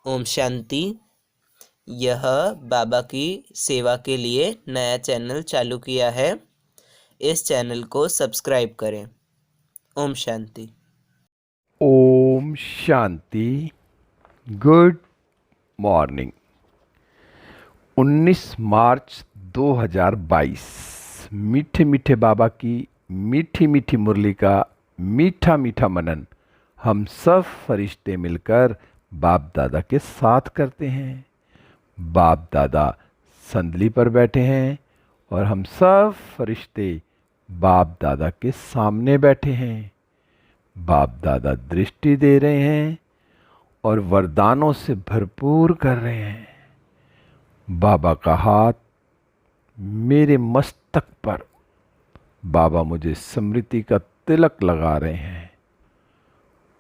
ओम शांति। यह बाबा की सेवा के लिए नया चैनल चालू किया है। इस चैनल को सब्सक्राइब करें। ओम शांति। ओम शांति। Good morning. 19 मार्च 2022। मीठे मीठे बाबा की मीठी मीठी मुरली का मीठा मीठा मनन हम सब फरिश्ते मिलकर बाप दादा के साथ करते हैं। बाप दादा संदली पर बैठे हैं और हम सब फरिश्ते बाप दादा के सामने बैठे हैं। बाप दादा दृष्टि दे रहे हैं और वरदानों से भरपूर कर रहे हैं। बाबा का हाथ मेरे मस्तक पर, बाबा मुझे स्मृति का तिलक लगा रहे हैं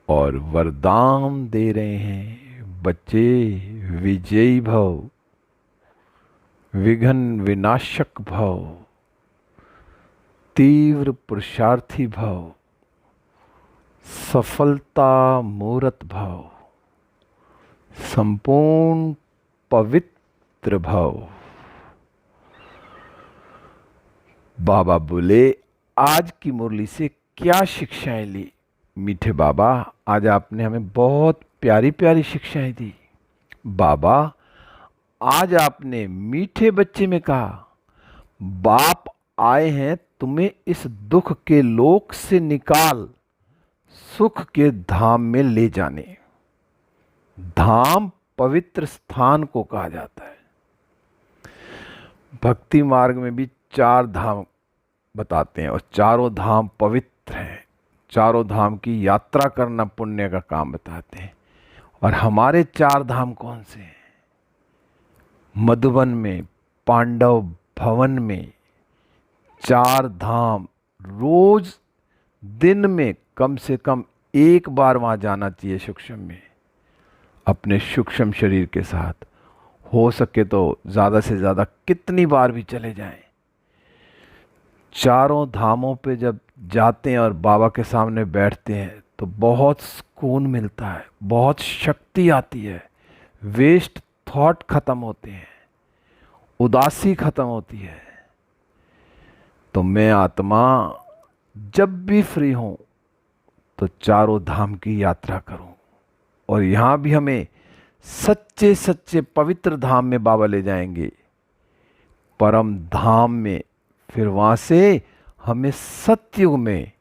और वरदान दे रहे हैं, बच्चे विजयी भव, विघ्न विनाशक भव, तीव्र पुरुषार्थी भव, सफलता मूर्त भव, संपूर्ण पवित्र भव। बाबा बोले, आज की मुरली से क्या शिक्षाएं ली? मीठे बाबा, आज आपने हमें बहुत प्यारी प्यारी शिक्षाएं दी। बाबा, आज आपने मीठे बच्चे में कहा, बाप आए हैं तुम्हें इस दुख के लोक से निकाल सुख के धाम में ले जाने। धाम पवित्र स्थान को कहा जाता है। भक्ति मार्ग में भी 4 धाम बताते हैं और चारों धाम पवित्र हैं। चारों धाम की यात्रा करना पुण्य का काम बताते हैं। और हमारे 4 धाम कौन से हैं? मधुबन में, पांडव भवन में 4 धाम। रोज दिन में कम से कम एक बार वहां जाना चाहिए सूक्ष्म में, अपने सूक्ष्म शरीर के साथ। हो सके तो ज्यादा से ज्यादा कितनी बार भी चले जाएं। चारों धामों पे जब जाते हैं और बाबा के सामने बैठते हैं तो बहुत सुकून मिलता है, बहुत शक्ति आती है, वेस्ट थॉट खत्म होते हैं, उदासी खत्म होती है। तो मैं आत्मा जब भी फ्री हूं तो चारों धाम की यात्रा करूं। और यहां भी हमें सच्चे सच्चे पवित्र धाम में बाबा ले जाएंगे, परम धाम में। फिर वहां से हमें सतयुग में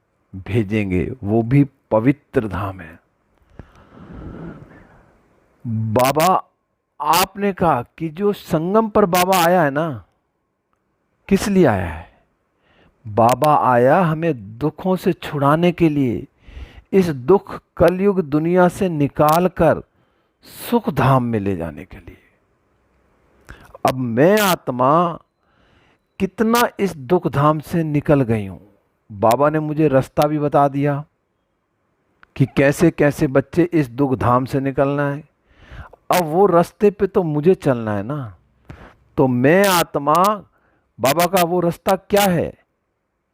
भेजेंगे, वो भी पवित्र धाम है। बाबा, आपने कहा कि जो संगम पर बाबा आया है ना, किस लिए आया है? बाबा आया हमें दुखों से छुड़ाने के लिए, इस दुख कलयुग दुनिया से निकालकर सुख धाम में ले जाने के लिए। अब मैं आत्मा कितना इस दुख धाम से निकल गई हूं। बाबा ने मुझे रास्ता भी बता दिया कि कैसे कैसे बच्चे इस दुख धाम से निकलना है। अब वो रास्ते पे तो मुझे चलना है ना। तो मैं आत्मा, बाबा का वो रास्ता क्या है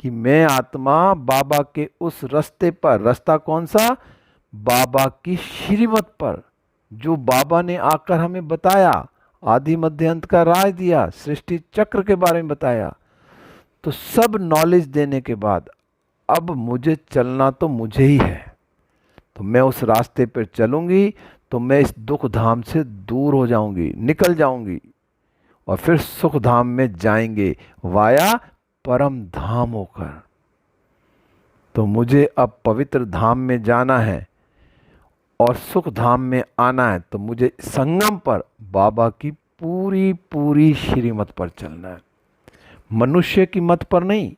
कि मैं आत्मा बाबा के उस रास्ते पर, रास्ता कौन सा? बाबा की श्रीमत पर, जो बाबा ने आकर हमें बताया, आदि मध्य अंत का राज दिया, सृष्टि चक्र के बारे में बताया। तो सब नॉलेज देने के बाद अब मुझे चलना तो मुझे ही है। तो मैं उस रास्ते पर चलूंगी तो मैं इस दुख धाम से दूर हो जाऊंगी, निकल जाऊंगी और फिर सुख धाम में जाएंगे वाया परम धाम होकर। तो मुझे अब पवित्र धाम में जाना है और सुख धाम में आना है। तो मुझे संगम पर बाबा की पूरी पूरी श्रीमत पर चलना है, मनुष्य की मत पर नहीं,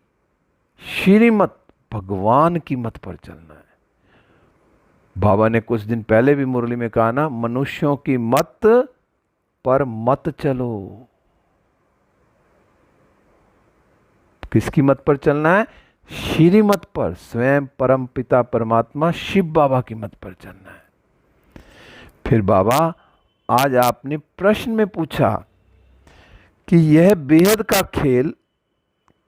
श्रीमत भगवान की मत पर चलना है। बाबा ने कुछ दिन पहले भी मुरली में कहा ना, मनुष्यों की मत पर मत चलो। किसकी मत पर चलना है? श्रीमत पर, स्वयं परम पिता परमात्मा शिव बाबा की मत पर चलना है। फिर बाबा, आज आपने प्रश्न में पूछा कि यह बेहद का खेल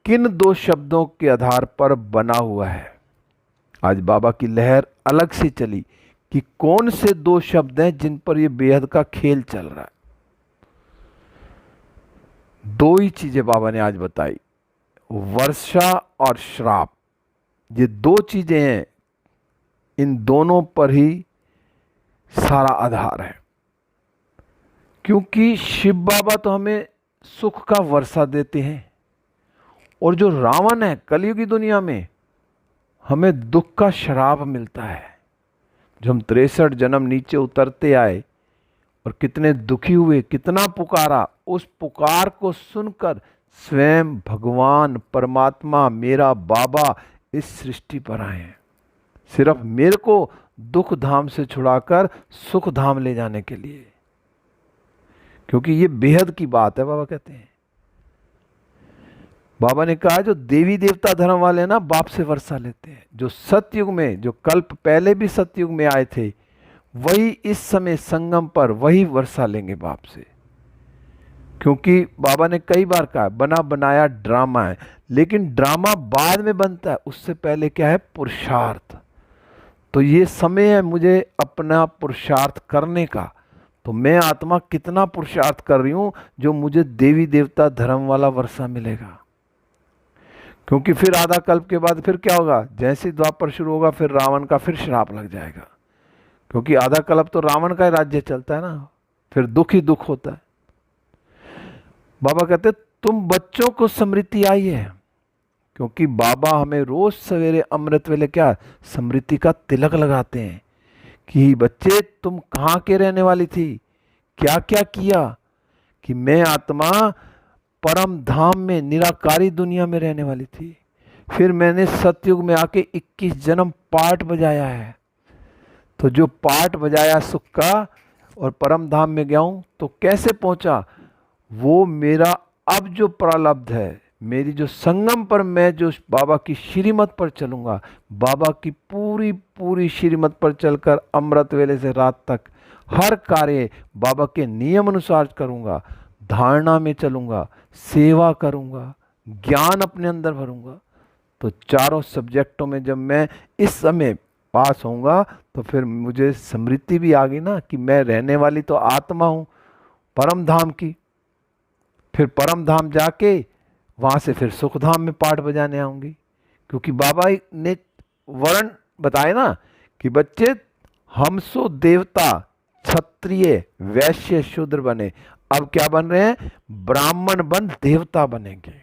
किन 2 शब्दों के आधार पर बना हुआ है। आज बाबा की लहर अलग से चली कि कौन से दो शब्द हैं जिन पर ये बेहद का खेल चल रहा है। दो ही चीजें बाबा ने आज बताई, वर्षा और श्राप। ये दो चीजें हैं, इन दोनों पर ही सारा आधार है। क्योंकि शिव बाबा तो हमें सुख का वर्षा देते हैं, और जो रावण है कलयुगी दुनिया में हमें दुख का श्राप मिलता है। जो हम 63 जन्म नीचे उतरते आए और कितने दुखी हुए, कितना पुकारा, उस पुकार को सुनकर स्वयं भगवान परमात्मा मेरा बाबा इस सृष्टि पर आए हैं, सिर्फ मेरे को दुख धाम से छुड़ाकर सुख धाम ले जाने के लिए। क्योंकि ये बेहद की बात है। बाबा कहते हैं, बाबा ने कहा जो देवी देवता धर्म वाले ना बाप से वर्षा लेते हैं, जो सतयुग में, जो कल्प पहले भी सतयुग में आए थे, वही इस समय संगम पर वही वर्षा लेंगे बाप से। क्योंकि बाबा ने कई बार कहा बना बनाया ड्रामा है, लेकिन ड्रामा बाद में बनता है, उससे पहले क्या है, पुरुषार्थ। तो ये समय है मुझे अपना पुरुषार्थ करने का। तो मैं आत्मा कितना पुरुषार्थ कर रही हूं जो मुझे देवी देवता धर्म वाला वर्षा मिलेगा। क्योंकि फिर आधा कल्प के बाद फिर क्या होगा, जैसे द्वापर शुरू होगा फिर रावण का फिर श्राप लग जाएगा। क्योंकि आधा कल्प तो रावण का ही राज्य चलता है ना, फिर दुख ही दुख होता है। बाबा कहते तुम बच्चों को स्मृति आई है, क्योंकि बाबा हमें रोज सवेरे अमृत वेले क्या स्मृति का तिलक लगाते हैं कि बच्चे तुम कहाँ के रहने वाली थी, क्या क्या किया। कि मैं आत्मा परम धाम में निराकारी दुनिया में रहने वाली थी, फिर मैंने सतयुग में आके 21 जन्म पाठ बजाया है। तो जो पाठ बजाया सुख का और परम धाम में गया हूं, तो कैसे पहुंचा, वो मेरा अब जो प्रारब्ध है, मेरी जो संगम पर मैं जो बाबा की श्रीमत पर चलूंगा, बाबा की पूरी पूरी श्रीमत पर चलकर अमृत वेले से रात तक हर कार्य बाबा के नियम अनुसार करूंगा, धारणा में चलूंगा, सेवा करूंगा, ज्ञान अपने अंदर भरूंगा। तो चारों सब्जेक्टों में जब मैं इस समय पास होऊंगा, तो फिर मुझे स्मृति भी आ गई ना कि मैं रहने वाली तो आत्मा हूं परम धाम की। फिर परम धाम जाके वहां से फिर सुख धाम में पाठ बजाने आऊंगी। क्योंकि बाबा ने वर्ण बताए ना कि बच्चे हम सो देवता क्षत्रिय वैश्य शूद्र बने, अब क्या बन रहे हैं, ब्राह्मण बन देवता बनेंगे।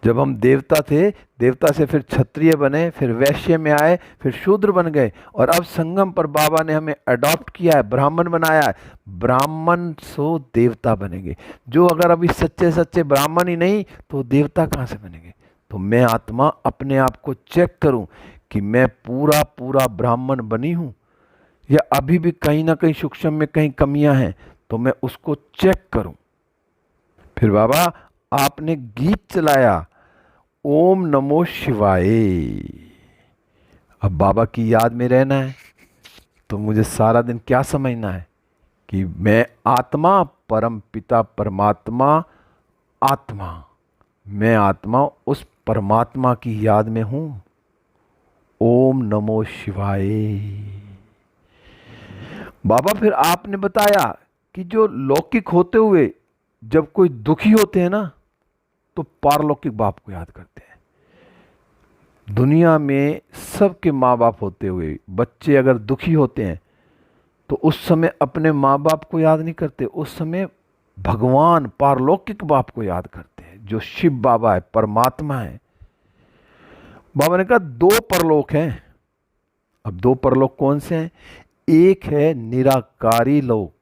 जब हम देवता थे, देवता से फिर क्षत्रिय बने, फिर वैश्य में आए, फिर शूद्र बन गए, और अब संगम पर बाबा ने हमें अडॉप्ट किया है, ब्राह्मण बनाया है, ब्राह्मण सो देवता बनेंगे। जो अगर अभी सच्चे सच्चे ब्राह्मण ही नहीं तो देवता कहाँ से बनेंगे। तो मैं आत्मा अपने आप को चेक करूं कि मैं पूरा पूरा ब्राह्मण बनी हूं या अभी भी कहीं ना कहीं सूक्ष्म में कहीं कमियां हैं, तो मैं उसको चेक करूं। फिर बाबा आपने गीत चलाया ओम नमो शिवाय। अब बाबा की याद में रहना है, तो मुझे सारा दिन क्या समझना है कि मैं आत्मा, परम पिता परमात्मा आत्मा, मैं आत्मा उस परमात्मा की याद में हूं। ओम नमो शिवाय। बाबा फिर आपने बताया कि जो लौकिक होते हुए जब कोई दुखी होते हैं ना, तो पारलौकिक बाप को याद करते हैं। दुनिया में सबके माँ बाप होते हुए बच्चे अगर दुखी होते हैं तो उस समय अपने माँ बाप को याद नहीं करते, उस समय भगवान पारलौकिक बाप को याद करते हैं, जो शिव बाबा है, परमात्मा है। बाबा ने कहा दो परलोक हैं। अब दो परलोक कौन से हैं, एक है निराकारी लोक,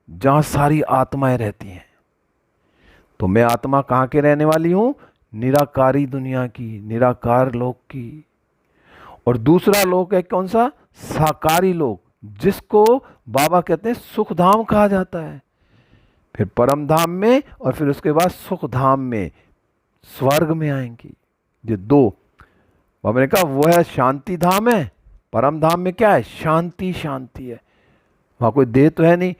जहां सारी आत्माएं रहती हैं। तो मैं आत्मा कहां के रहने वाली हूं, निराकारी दुनिया की, निराकार लोक की। और दूसरा लोक है कौन सा, साकारी लोक, जिसको बाबा कहते हैं सुख धाम कहा जाता है। फिर परम धाम में और फिर उसके बाद सुख धाम में, स्वर्ग में आएंगी। ये दो बाबा ने कहा वो है शांति धाम है, परम धाम में क्या है, शांति शांति है। वहां कोई देह तो है नहीं,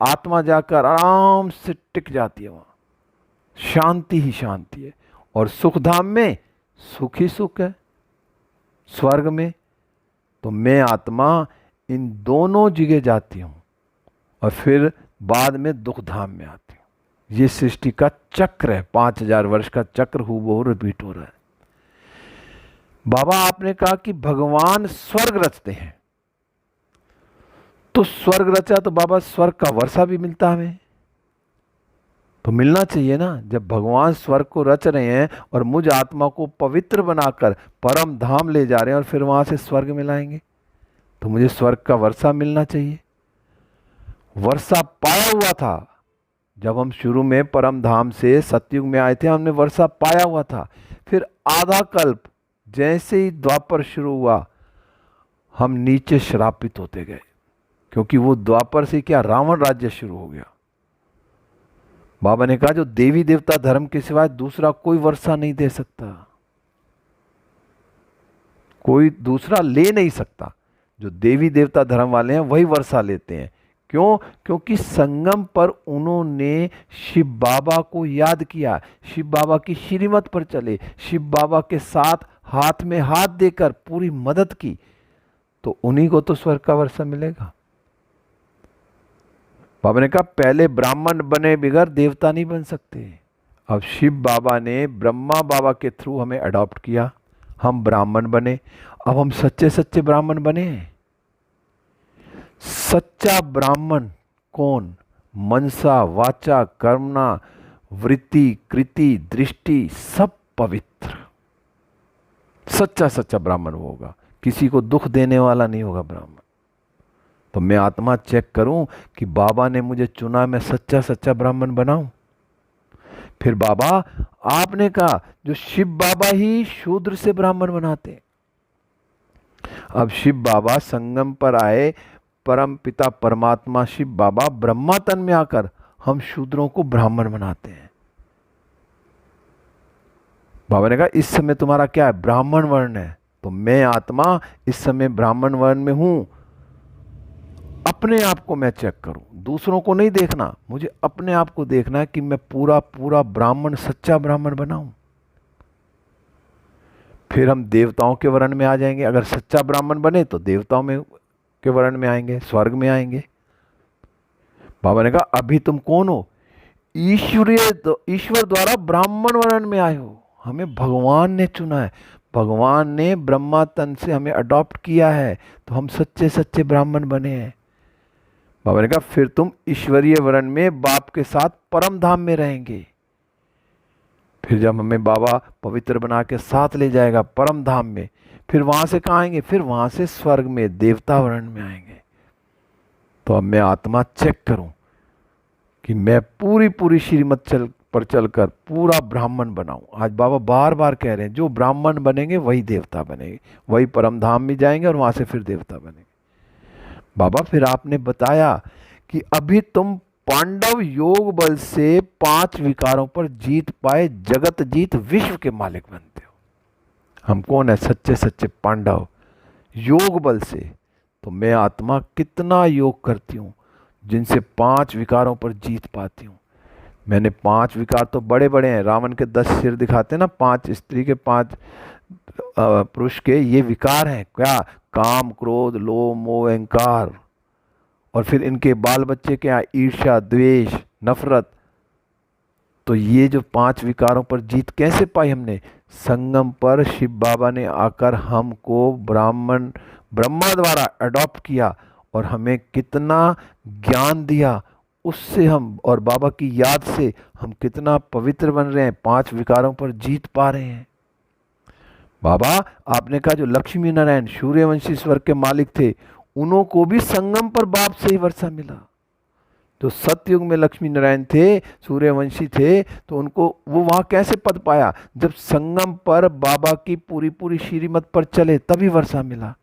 आत्मा जाकर आराम से टिक जाती है, वहां शांति ही शांति है। और सुख धाम में सुख ही सुख है, स्वर्ग में तो मैं आत्मा इन दोनों जगह जाती हूँ और फिर बाद में दुख धाम में आती हूँ। ये सृष्टि का चक्र है, 5000 वर्ष का चक्र हूबहू रिपीट हो रहा है। बाबा आपने कहा कि भगवान स्वर्ग रचते हैं, तो स्वर्ग रचा तो बाबा स्वर्ग का वर्षा भी मिलता हमें, तो मिलना चाहिए ना। जब भगवान स्वर्ग को रच रहे हैं और मुझ आत्मा को पवित्र बनाकर परम धाम ले जा रहे हैं और फिर वहां से स्वर्ग में लाएंगे, तो मुझे स्वर्ग का वर्षा मिलना चाहिए। वर्षा पाया हुआ था जब हम शुरू में परम धाम से सतयुग में आए थे, हमने वर्षा पाया हुआ था। फिर आधा कल्प जैसे ही द्वापर शुरू हुआ, हम नीचे श्रापित होते गए, क्योंकि वो द्वापर से क्या रावण राज्य शुरू हो गया। बाबा ने कहा जो देवी देवता धर्म के सिवाय दूसरा कोई वर्षा नहीं दे सकता, कोई दूसरा ले नहीं सकता। जो देवी देवता धर्म वाले हैं वही वर्षा लेते हैं। क्यों? क्योंकि संगम पर उन्होंने शिव बाबा को याद किया, शिव बाबा की श्रीमत पर चले, शिव बाबा के साथ हाथ में हाथ देकर पूरी मदद की, तो उन्हीं को तो स्वर्ग का वर्षा मिलेगा। बाबा ने कहा पहले ब्राह्मण बने बगैर देवता नहीं बन सकते। अब शिव बाबा ने ब्रह्मा बाबा के थ्रू हमें अडॉप्ट किया, हम ब्राह्मण बने। अब हम सच्चे सच्चे ब्राह्मण बने। सच्चा ब्राह्मण कौन? मनसा वाचा कर्मणा वृत्ति कृति दृष्टि सब पवित्र। सच्चा सच्चा ब्राह्मण होगा, किसी को दुख देने वाला नहीं होगा ब्राह्मण। तो मैं आत्मा चेक करूं कि बाबा ने मुझे चुना, मैं सच्चा सच्चा ब्राह्मण बनाऊं। फिर बाबा आपने कहा जो शिव बाबा ही शूद्र से ब्राह्मण बनाते। अब शिव बाबा संगम पर आए, परम पिता परमात्मा शिव बाबा ब्रह्मा तन में आकर हम शूद्रों को ब्राह्मण बनाते हैं। बाबा ने कहा इस समय तुम्हारा क्या है? ब्राह्मण वर्ण है। तो मैं आत्मा इस समय ब्राह्मण वर्ण में हूं। अपने आप को मैं चेक करूं, दूसरों को नहीं देखना, मुझे अपने आप को देखना है कि मैं पूरा पूरा ब्राह्मण सच्चा ब्राह्मण बनाऊं। फिर हम देवताओं के वर्ण में आ जाएंगे। अगर सच्चा ब्राह्मण बने तो देवताओं में के वर्ण में आएंगे, स्वर्ग में आएंगे। बाबा ने कहा अभी तुम कौन हो? ईश्वर द्वारा ब्राह्मण वर्ण में आए हो। हमें भगवान ने चुना है, भगवान ने ब्रह्मा तन से हमें अडॉप्ट किया है, तो हम सच्चे सच्चे ब्राह्मण बने हैं। बाबा ने कहा फिर तुम ईश्वरीय वर्ण में बाप के साथ परम धाम में रहेंगे। फिर जब हमें बाबा पवित्र बना के साथ ले जाएगा परम धाम में, फिर वहां से कहाँ आएंगे? फिर वहां से स्वर्ग में देवता वर्ण में आएंगे। तो अब मैं आत्मा चेक करूं कि मैं पूरी पूरी श्रीमत पर चलकर पूरा ब्राह्मण बनाऊं। आज बाबा बार बार कह रहे हैं जो ब्राह्मण बनेंगे वही देवता बनेंगे, वही परम धाम में जाएंगे और वहां से फिर देवता बनेंगे। बाबा फिर आपने बताया कि अभी तुम पांडव योग बल से 5 विकारों पर जीत पाए, जगत जीत विश्व के मालिक बनते हो। हम कौन है? सच्चे सच्चे पांडव, योग बल से। तो मैं आत्मा कितना योग करती हूं जिनसे 5 विकारों पर जीत पाती हूं। मैंने 5 विकार तो बड़े बड़े हैं, रावण के 10 सिर दिखाते ना, 5 स्त्री के 5 पुरुष के ये विकार हैं। क्या? काम क्रोध लोभ मोह अहंकार। और फिर इनके बाल बच्चे क्या? ईर्ष्या द्वेष नफरत। तो ये जो 5 विकारों पर जीत कैसे पाई हमने? संगम पर शिव बाबा ने आकर हमको ब्रह्मा द्वारा अडॉप्ट किया और हमें कितना ज्ञान दिया, उससे हम और बाबा की याद से हम कितना पवित्र बन रहे हैं, 5 विकारों पर जीत पा रहे हैं। बाबा आपने कहा जो लक्ष्मी नारायण सूर्यवंशी स्वर्ग के मालिक थे, उन्हों को भी संगम पर बाप से ही वर्षा मिला। जो सतयुग में लक्ष्मी नारायण थे, सूर्यवंशी थे, तो उनको वो वहां कैसे पद पाया? जब संगम पर बाबा की पूरी पूरी श्रीमत पर चले तभी वर्षा मिला।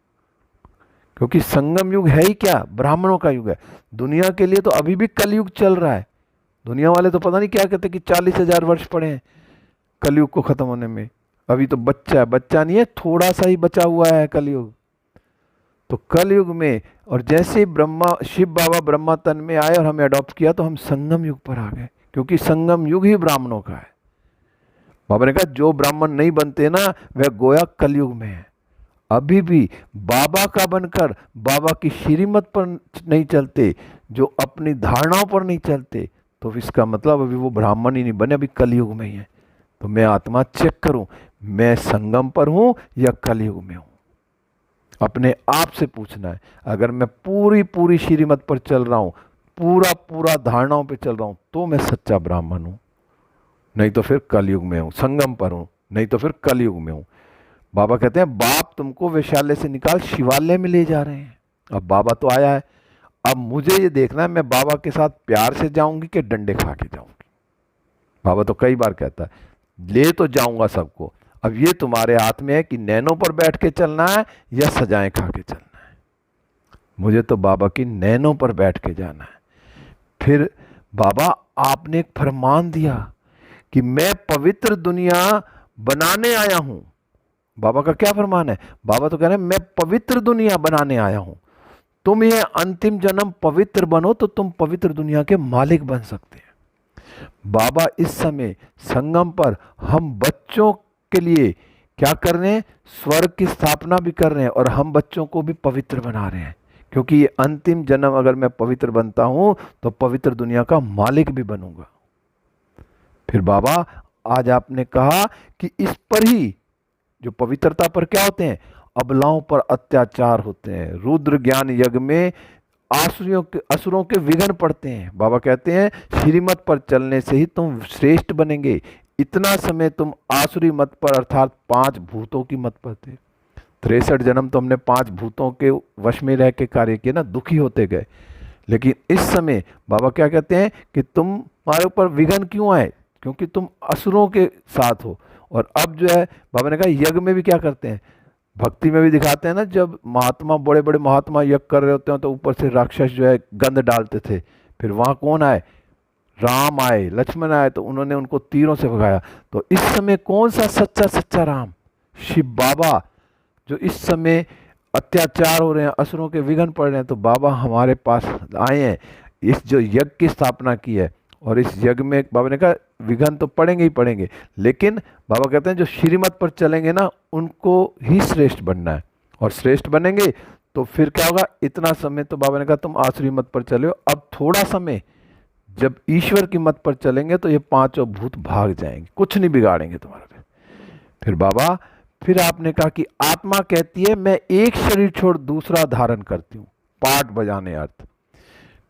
क्योंकि संगम युग है ही क्या? ब्राह्मणों का युग है। दुनिया के लिए तो अभी भी कलयुग चल रहा है। दुनिया वाले तो पता नहीं क्या कहते कि 40,000 वर्ष पड़े हैं कलयुग को खत्म होने में। अभी तो बच्चा नहीं है, थोड़ा सा ही बचा हुआ है कलयुग। तो कलयुग में और जैसे शिव बाबा ब्रह्मा तन में आए और हमें अडॉप्ट किया, तो हम संगम युग पर आ गए, क्योंकि संगम युग ही ब्राह्मणों का है। बाबा ने कहा जो ब्राह्मण नहीं बनते ना, वह गोया कलयुग में है। अभी भी बाबा का बनकर बाबा की श्रीमत पर नहीं चलते, जो अपनी धारणाओं पर नहीं चलते, तो इसका मतलब अभी वो ब्राह्मण ही नहीं बने, अभी कलयुग में ही है। तो मैं आत्मा चेक करूं, मैं संगम पर हूं या कलयुग में हूं। अपने आप से पूछना है। अगर मैं पूरी पूरी श्रीमत पर चल रहा हूं, पूरा पूरा धारणाओं पे चल रहा हूं, तो मैं सच्चा ब्राह्मण हूं, नहीं तो फिर कलयुग में हूं। संगम पर हूं, नहीं तो फिर कलयुग में हूं। बाबा कहते हैं बाप तुमको वैशाल्य से निकाल शिवालय में ले जा रहे हैं। अब बाबा तो आया है, अब मुझे ये देखना है मैं बाबा के साथ प्यार से जाऊंगी कि डंडे खा के जाऊंगी। बाबा तो कई बार कहता है ले तो जाऊंगा सबको, अब ये तुम्हारे हाथ में है कि नैनों पर बैठ के चलना है या सजाएं खा के चलना है। मुझे तो बाबा की नैनों पर बैठ के जाना है। फिर बाबा आपने एक फरमान दिया कि मैं पवित्र दुनिया बनाने आया हूं। बाबा का क्या फरमान है? बाबा तो कह रहे हैं मैं पवित्र दुनिया बनाने आया हूं। तुम ये अंतिम जन्म पवित्र बनो तो तुम पवित्र दुनिया के मालिक बन सकते हैं। बाबा इस समय संगम पर हम बच्चों के लिए क्या कर रहे हैं? स्वर्ग की स्थापना भी कर रहे हैं और हम बच्चों को भी पवित्र बना रहे हैं, क्योंकि ये अंतिम जन्म अगर मैं पवित्र बनता हूं तो पवित्र दुनिया का मालिक भी बनूंगा। फिर बाबा आज आपने कहा कि इस पर ही जो पवित्रता पर क्या होते हैं? अबलाओं पर अत्याचार होते हैं। रुद्र ज्ञान यज्ञ में असुरों के विघ्न पड़ते हैं। बाबा कहते हैं श्रीमत पर चलने से ही तुम श्रेष्ठ बनेंगे। इतना समय तुम आसुरी मत पर अर्थात 5 भूतों की मत पर थे। 63 जन्म तो हमने 5 भूतों के वश में रह के कार्य किए ना, दुखी होते गए। लेकिन इस समय बाबा क्या कहते हैं कि तुम्हारे ऊपर विघ्न क्यों आए? क्योंकि तुम असुरों के साथ हो। और अब जो है बाबा ने कहा यज्ञ में भी क्या करते हैं, भक्ति में भी दिखाते हैं ना, जब महात्मा बड़े बड़े महात्मा यज्ञ कर रहे होते हैं तो ऊपर से राक्षस जो है गंध डालते थे। फिर वहां कौन आए? राम आए, लक्ष्मण आए, तो उन्होंने उनको तीरों से भगाया। तो इस समय कौन सा सच्चा राम? शिव बाबा। जो इस समय अत्याचार हो रहे हैं, असुरों के विघ्न पड़ रहे हैं, तो बाबा हमारे पास आए हैं, इस जो यज्ञ की स्थापना की है। और इस यज्ञ में बाबा ने कहा विघ्न तो पड़ेंगे ही पड़ेंगे, लेकिन बाबा कहते हैं जो श्रीमत पर चलेंगे ना उनको ही श्रेष्ठ बनना है। और श्रेष्ठ बनेंगे तो फिर क्या होगा? इतना समय तो बाबा ने कहा तुम आसुरी मत पर चले हो, अब थोड़ा समय जब ईश्वर की मत पर चलेंगे तो ये 5 भूत भाग जाएंगे, कुछ नहीं बिगाड़ेंगे तुम्हारा। फिर बाबा फिर आपने कहा कि आत्मा कहती है मैं एक शरीर छोड़ दूसरा धारण करती हूं, पाठ बजाने अर्थ।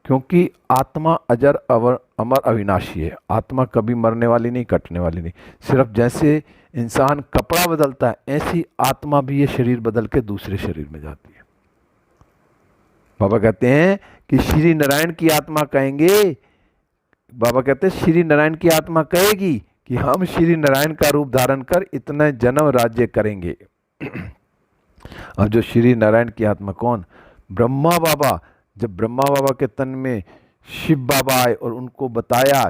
क्योंकि आत्मा अजर अमर अविनाशी है। आत्मा कभी मरने वाली नहीं, कटने वाली नहीं। सिर्फ जैसे इंसान कपड़ा बदलता है ऐसी आत्मा भी ये शरीर बदल के दूसरे शरीर में जाती है। बाबा कहते हैं कि श्री नारायण की आत्मा कहेंगे, बाबा कहते हैं श्री नारायण की आत्मा कहेगी कि हम श्री नारायण का रूप धारण कर इतना जन्म राज्य करेंगे। अब जो श्री नारायण की आत्मा कौन? ब्रह्मा बाबा। जब ब्रह्मा बाबा के तन में शिव बाबा आए और उनको बताया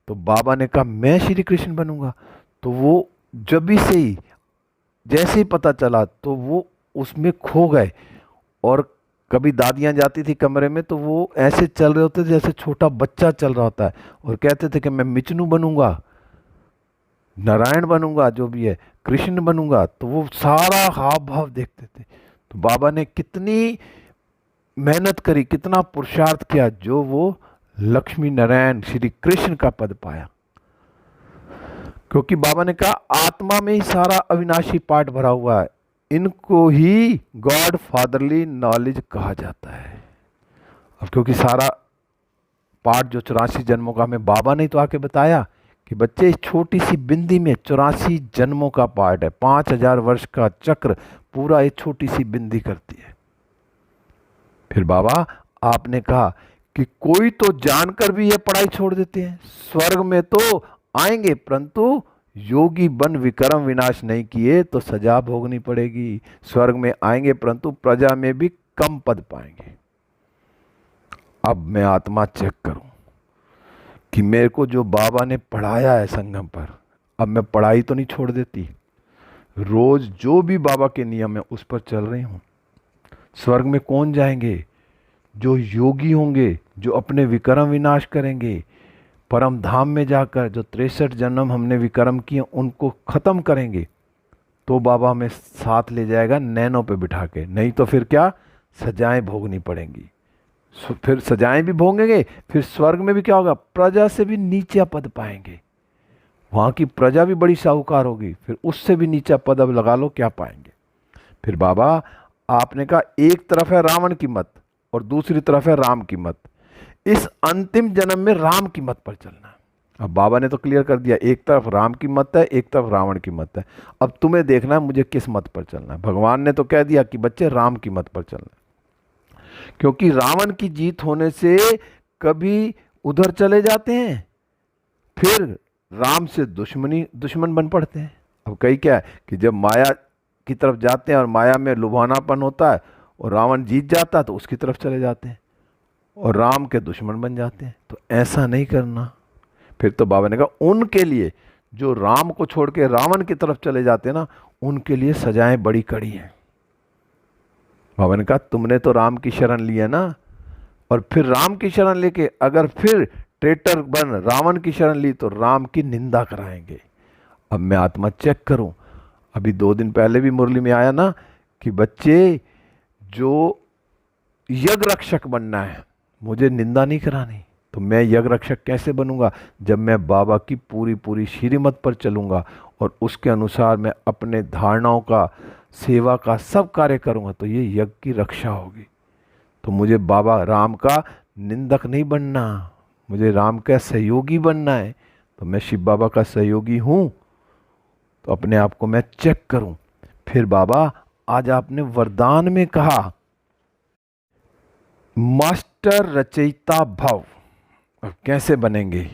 तो बाबा ने कहा मैं श्री कृष्ण बनूंगा। तो वो जब भी से ही जैसे ही पता चला तो वो उसमें खो गए। और कभी दादियां जाती थी कमरे में तो वो ऐसे चल रहे होते थे जैसे छोटा बच्चा चल रहा होता है, और कहते थे कि मैं मिचनू बनूंगा, नारायण बनूंगा, जो भी है कृष्ण बनूंगा। तो वो सारा हाव भाव देखते थे। तो बाबा ने कितनी मेहनत करी, कितना पुरुषार्थ किया, जो वो लक्ष्मी नारायण श्री कृष्ण का पद पाया। क्योंकि बाबा ने कहा आत्मा में ही सारा अविनाशी पाठ भरा हुआ है, इनको ही गॉड फादरली नॉलेज कहा जाता है। अब क्योंकि सारा पाठ जो 84 जन्मों का हमें बाबा ने तो आके बताया कि बच्चे इस छोटी सी बिंदी में 84 जन्मों का पाठ है, 5000 वर्ष का चक्र पूरा एक छोटी सी बिंदी करती है। फिर बाबा आपने कहा कि कोई तो जानकर भी यह पढ़ाई छोड़ देते हैं। स्वर्ग में तो आएंगे परंतु योगी बन विक्रम विनाश नहीं किए तो सजा भोगनी पड़ेगी। स्वर्ग में आएंगे परंतु प्रजा में भी कम पद पाएंगे। अब मैं आत्मा चेक करूं कि मेरे को जो बाबा ने पढ़ाया है संगम पर, अब मैं पढ़ाई तो नहीं छोड़ देती, रोज जो भी बाबा के नियम है उस पर चल रही हूं। स्वर्ग में कौन जाएंगे? जो योगी होंगे, जो अपने विक्रम विनाश करेंगे, परम धाम में जाकर जो 63 जन्म हमने विक्रम किए उनको खत्म करेंगे। तो बाबा हमें साथ ले जाएगा नैनों पे बिठा के, नहीं तो फिर क्या, सजाएं भोगनी पड़ेंगी। फिर सजाएं भी भोगेंगे, फिर स्वर्ग में भी क्या होगा, प्रजा से भी नीचा पद पाएंगे। वहां की प्रजा भी बड़ी साहूकार होगी, फिर उससे भी नीचा पद अब लगा लो क्या पाएंगे। फिर बाबा आपने कहा एक तरफ है रावण की मत और दूसरी तरफ है राम की मत, इस अंतिम जन्म में राम की मत पर चलना है। अब बाबा ने तो क्लियर कर दिया, एक तरफ राम की मत है, एक तरफ रावण की मत है। अब तुम्हें देखना है मुझे किस मत पर चलना है। भगवान ने तो कह दिया कि बच्चे राम की मत पर चलना है, क्योंकि रावण की जीत होने से कभी उधर चले जाते हैं, फिर राम से दुश्मन बन पड़ते हैं। अब कई क्या है कि जब माया की तरफ जाते हैं और माया में लुभावनापन होता है और रावण जीत जाता है तो उसकी तरफ चले जाते हैं और राम के दुश्मन बन जाते हैं। तो ऐसा नहीं करना। फिर तो बाबा ने कहा उनके लिए जो राम को छोड़ के रावण की तरफ चले जाते हैं ना, उनके लिए सजाएं बड़ी कड़ी हैं। बाबा ने कहा तुमने तो राम की शरण ली है ना, और फिर राम की शरण लेके अगर फिर ट्रेटर बन रावण की शरण ली तो राम की निंदा कराएंगे। अब मैं आत्मा चेक करूं, अभी 2 दिन पहले भी मुरली में आया ना कि बच्चे जो यज्ञ रक्षक बनना है, मुझे निंदा नहीं करानी। तो मैं यज्ञ रक्षक कैसे बनूंगा, जब मैं बाबा की पूरी पूरी श्रीमत पर चलूंगा और उसके अनुसार मैं अपने धारणाओं का, सेवा का सब कार्य करूंगा, तो ये यज्ञ की रक्षा होगी। तो मुझे बाबा राम का निंदक नहीं बनना, मुझे राम का सहयोगी बनना है। तो मैं शिव बाबा का सहयोगी हूं, तो अपने आप को मैं चेक करूं। फिर बाबा आज आपने वरदान में कहा मास्टर रचयिता भव। अब कैसे बनेंगे,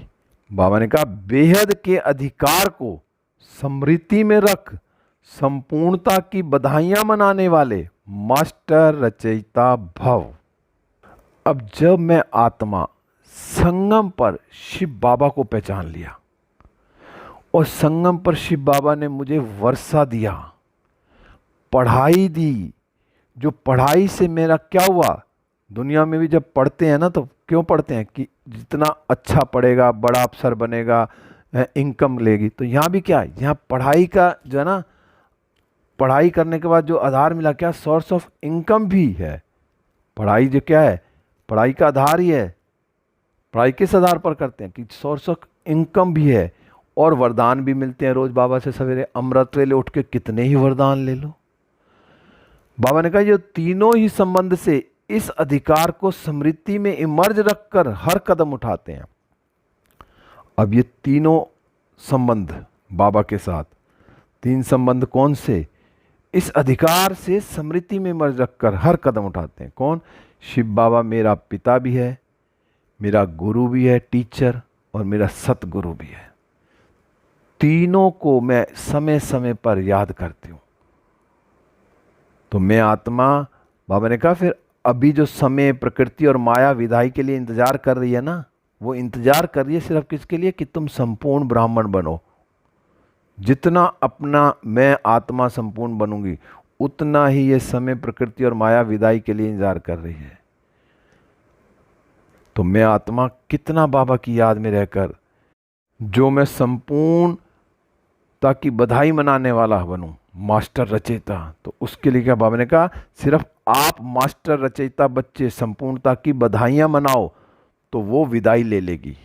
बाबा ने कहा बेहद के अधिकार को स्मृति में रख संपूर्णता की बधाइयां मनाने वाले मास्टर रचयिता भव। अब जब मैं आत्मा संगम पर शिव बाबा को पहचान लिया और संगम पर शिव बाबा ने मुझे वर्षा दिया, पढ़ाई दी, जो पढ़ाई से मेरा क्या हुआ, दुनिया में भी जब पढ़ते हैं ना तो क्यों पढ़ते हैं कि जितना अच्छा पढ़ेगा बड़ा अफसर बनेगा, इनकम लेगी। तो यहाँ भी क्या है, यहाँ पढ़ाई का जो है ना, पढ़ाई करने के बाद जो आधार मिला, क्या सोर्स ऑफ इनकम भी है। पढ़ाई जो क्या है, पढ़ाई का आधार ही है। पढ़ाई किस आधार पर करते हैं कि सोर्स ऑफ इनकम भी है, और वरदान भी मिलते हैं रोज बाबा से। सवेरे अमृत वेले उठ के कितने ही वरदान ले लो। बाबा ने कहा ये तीनों ही संबंध से इस अधिकार को स्मृति में इमर्ज रखकर हर कदम उठाते हैं। अब ये तीनों संबंध बाबा के साथ, 3 संबंध कौन से, इस अधिकार से स्मृति में इमर्ज रखकर हर कदम उठाते हैं। कौन, शिव बाबा मेरा पिता भी है, मेरा गुरु भी है, टीचर, और मेरा सतगुरु भी है। तीनों को मैं समय समय पर याद करती हूं। तो मैं आत्मा, बाबा ने कहा फिर अभी जो समय प्रकृति और माया विदाई के लिए इंतजार कर रही है ना, वो इंतजार कर रही है सिर्फ किसके लिए, कि तुम संपूर्ण ब्राह्मण बनो। जितना अपना मैं आत्मा संपूर्ण बनूंगी, उतना ही ये समय प्रकृति और माया विदाई के लिए इंतजार कर रही है। तो मैं आत्मा कितना बाबा की याद में रहकर जो मैं संपूर्ण ताकि बधाई मनाने वाला बनूं, मास्टर रचयिता। तो उसके लिए क्या बाबा ने कहा, सिर्फ आप मास्टर रचयिता बच्चे संपूर्णता की बधाइयां मनाओ तो वो विदाई ले लेगी,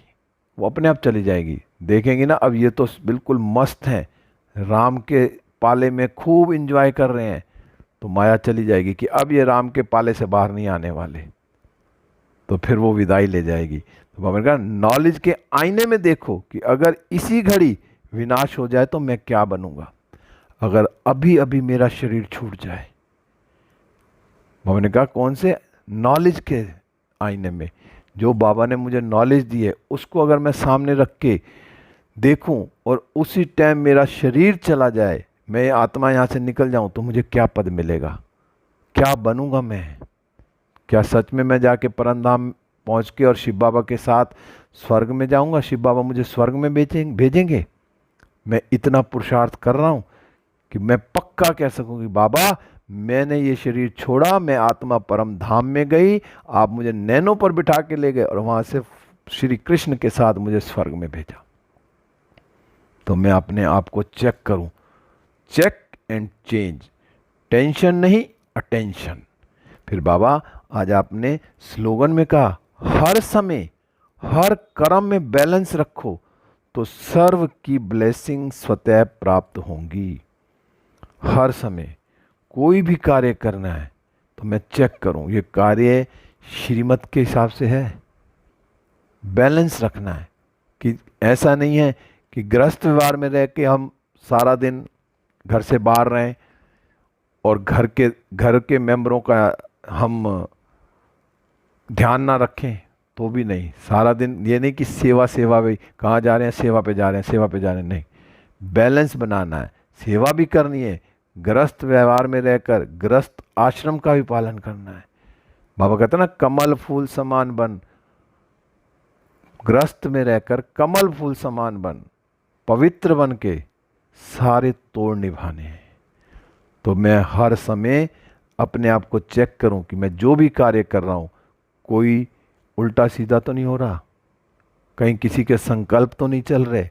वो अपने आप चली जाएगी। देखेंगे ना, अब ये तो बिल्कुल मस्त हैं, राम के पाले में खूब एंजॉय कर रहे हैं, तो माया चली जाएगी कि अब ये राम के पाले से बाहर नहीं आने वाले, तो फिर वो विदाई ले जाएगी। तो बाबा ने कहा नॉलेज के आईने में देखो कि अगर इसी घड़ी विनाश हो जाए तो मैं क्या बनूंगा, अगर अभी अभी मेरा शरीर छूट जाए। बाबा ने कहा कौन से, नॉलेज के आईने में, जो बाबा ने मुझे नॉलेज दी है उसको अगर मैं सामने रख के देखूं और उसी टाइम मेरा शरीर चला जाए, मैं आत्मा यहाँ से निकल जाऊं, तो मुझे क्या पद मिलेगा, क्या बनूंगा मैं। क्या सच में मैं जाके परमधाम पहुँच के और शिव बाबा के साथ स्वर्ग में जाऊंगा, शिव बाबा मुझे स्वर्ग में भेजेंगे। मैं इतना पुरुषार्थ कर रहा हूँ कि मैं पक्का कह सकूँ कि बाबा मैंने ये शरीर छोड़ा, मैं आत्मा परम धाम में गई, आप मुझे नैनों पर बिठा के ले गए और वहाँ से श्री कृष्ण के साथ मुझे स्वर्ग में भेजा। तो मैं अपने आप को चेक करूँ, चेक एंड चेंज, टेंशन नहीं अटेंशन। फिर बाबा आज आपने स्लोगन में कहा हर समय हर कर्म में बैलेंस रखो तो सर्व की ब्लेसिंग स्वतः प्राप्त होंगी। हर समय कोई भी कार्य करना है तो मैं चेक करूं ये कार्य श्रीमत के हिसाब से है। बैलेंस रखना है कि ऐसा नहीं है कि गृहस्थ व्यवहार में रह के हम सारा दिन घर से बाहर रहें और घर के मेंबरों का हम ध्यान ना रखें तो भी नहीं। सारा दिन ये नहीं कि सेवा सेवा भी, कहाँ जा रहे हैं सेवा पे जा रहे हैं, सेवा पे जा रहे हैं, नहीं। बैलेंस बनाना है, सेवा भी करनी है, गृहस्थ व्यवहार में रहकर गृहस्थ आश्रम का भी पालन करना है। बाबा कहते हैं ना कमल फूल समान बन, गृहस्थ में रहकर कमल फूल समान बन, पवित्र बन के सारे तोड़ निभाने हैं। तो मैं हर समय अपने आप को चेक करूं कि मैं जो भी कार्य कर रहा हूं कोई उल्टा सीधा तो नहीं हो रहा, कहीं किसी के संकल्प तो नहीं चल रहे।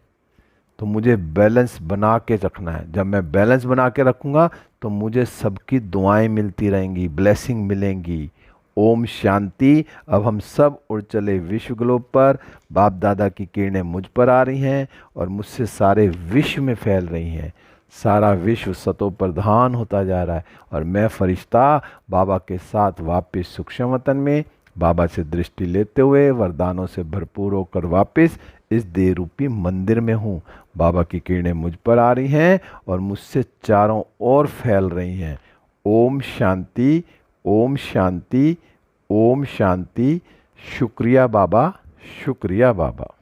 तो मुझे बैलेंस बना के रखना है। जब मैं बैलेंस बना के रखूंगा तो मुझे सबकी दुआएं मिलती रहेंगी, ब्लेसिंग मिलेंगी। ओम शांति। अब हम सब उड़ चले विश्व ग्लोब पर। बाप दादा की किरणें मुझ पर आ रही हैं और मुझसे सारे विश्व में फैल रही हैं। सारा विश्व सतो प्रधान होता जा रहा है और मैं फरिश्ता बाबा के साथ वापस सूक्ष्म वतन में बाबा से दृष्टि लेते हुए वरदानों से भरपूर होकर वापस इस देह रूपी मंदिर में हूँ। बाबा की किरणें मुझ पर आ रही हैं और मुझसे चारों ओर फैल रही हैं। ओम शांति, ओम शांति, ओम शांति। शुक्रिया बाबा, शुक्रिया बाबा।